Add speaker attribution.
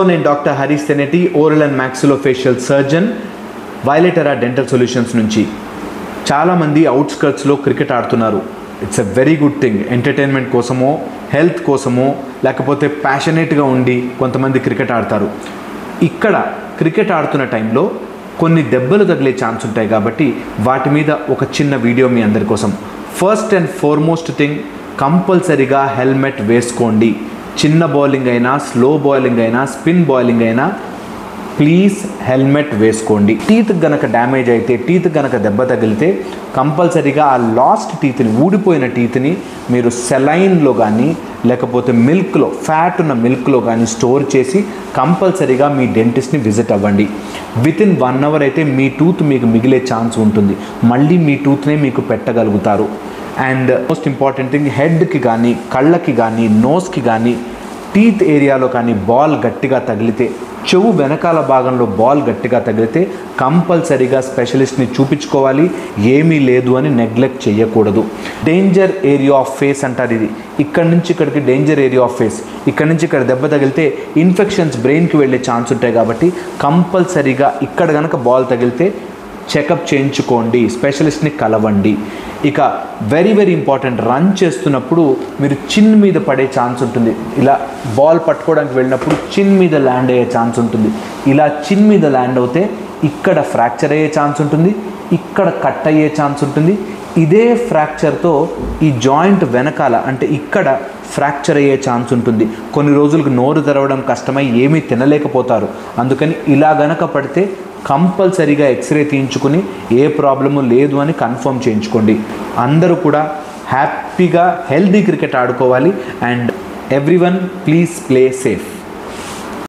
Speaker 1: నేను doctor Harish Teneti, oral and maxillofacial surgeon, వైలెటెరా dental solutions నుంచి. చాలామంది అవుట్స్కర్ట్స్లో క్రికెట్ ఆడుతున్నారు. It's a very good thing. Entertainment కోసమో, హెల్త్ కోసమో, లేకపోతే ప్యాషనేట్గా ఉండి కొంతమంది క్రికెట్ ఆడతారు. ఇక్కడ క్రికెట్ ఆడుతున్న టైంలో కొన్ని దెబ్బలు తగిలే ఛాన్స్ ఉంటాయి కాబట్టి వాటి మీద ఒక చిన్న వీడియో మీ అందరి కోసం. ఫస్ట్ అండ్ ఫార్మోస్ట్ థింగ్, కంపల్సరీగా హెల్మెట్ వేసుకోండి. చిన్న బౌలింగ్ అయినా, స్లో బౌలింగ్ అయినా, స్పిన్ బౌలింగ్ అయినా ప్లీజ్ హెల్మెట్ వేసుకోండి. టీత్ గనక డ్యామేజ్ అయితే, టీత్ గనక దెబ్బ తగిలితే కంపల్సరీగా ఆ లాస్ట్ టీత్ని, ఊడిపోయిన టీత్ని మీరు సెలైన్లో కానీ లేకపోతే మిల్క్లో, ఫ్యాట్ ఉన్న మిల్క్లో కానీ స్టోర్ చేసి కంపల్సరీగా మీ డెంటిస్ట్ని విజిట్ అవ్వండి. వితిన్ 1 అవర్ అయితే మీ టూత్ మీకు మిగిలే ఛాన్స్ ఉంటుంది. మళ్ళీ మీ టూత్నే మీకు పెట్టగలుగుతారు. అండ్ మోస్ట్ ఇంపార్టెంట్ థింగ్, హెడ్కి కానీ, కళ్ళకి కానీ, నోస్కి కానీ, టీత్ ఏరియాలో కానీ బాల్ గట్టిగా తగిలితే, చెవు వెనకాల భాగంలో బాల్ గట్టిగా తగిలితే కంపల్సరీగా స్పెషలిస్ట్ని చూపించుకోవాలి. ఏమీ లేదు అని నెగ్లెక్ట్ చేయకూడదు. డేంజర్ ఏరియా ఆఫ్ ఫేస్ అంటారు ఇది. ఇక్కడి నుంచి ఇక్కడికి డేంజర్ ఏరియా ఆఫ్ ఫేస్. ఇక్కడి నుంచి ఇక్కడ దెబ్బ తగిలితే ఇన్ఫెక్షన్స్ బ్రెయిన్కి వెళ్ళే ఛాన్స్ ఉంటాయి కాబట్టి కంపల్సరీగా ఇక్కడ కనుక బాల్ తగిలితే చెకప్ చేయించుకోండి, స్పెషలిస్ట్ని కలవండి. ఇక వెరీ వెరీ ఇంపార్టెంట్, రన్ చేస్తున్నప్పుడు మీరు చిన్ మీద పడే ఛాన్స్ ఉంటుంది. ఇలా బాల్ పట్టుకోవడానికి వెళ్ళినప్పుడు చిన్ మీద ల్యాండ్ అయ్యే ఛాన్స్ ఉంటుంది. ఇలా చిన్ మీద ల్యాండ్ అవుతే ఇక్కడ ఫ్రాక్చర్ అయ్యే ఛాన్స్ ఉంటుంది, ఇక్కడ కట్ అయ్యే ఛాన్స్ ఉంటుంది. ఇదే ఫ్రాక్చర్తో ఈ జాయింట్ వెనకాల అంటే ఇక్కడ ఫ్రాక్చర్ అయ్యే ఛాన్స్ ఉంటుంది. కొన్ని రోజులకు నోరు తెరవడం కష్టమై ఏమీ తినలేకపోతారు. అందుకని ఇలా గనక పడితే కంపల్సరీగా ఎక్స్రే తీయించుకుని ఏ ప్రాబ్లము లేదు అని కన్ఫర్మ్ చేయించుకోండి. అందరూ కూడా హ్యాపీగా హెల్దీ క్రికెట్ ఆడుకోవాలి. And everyone please play safe.